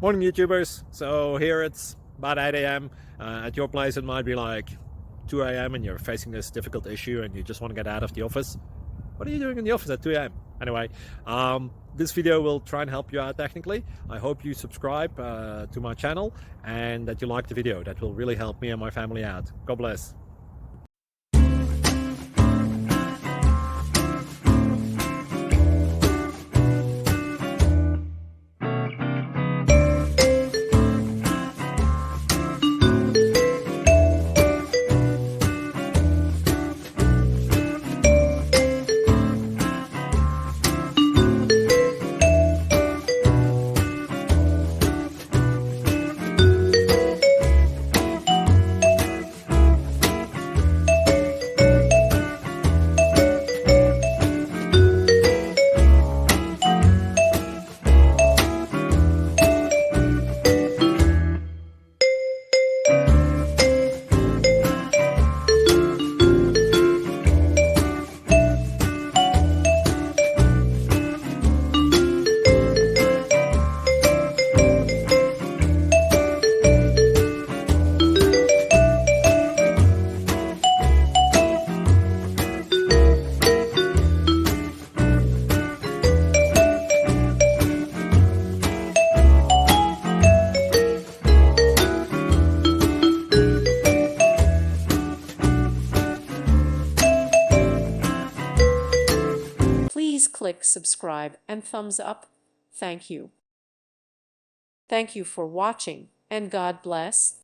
Morning, YouTubers. So here it's about 8 a.m. At your place, it might be like 2 a.m. and you're facing this difficult issue and you just want to get out of the office. What are you doing in the office at 2 a.m.? Anyway, this video will try and help you out technically. I hope you subscribe to my channel and that you like the video. That will really help me and my family out. God bless. Please click subscribe and thumbs up. Thank you. Thank you for watching, and God bless.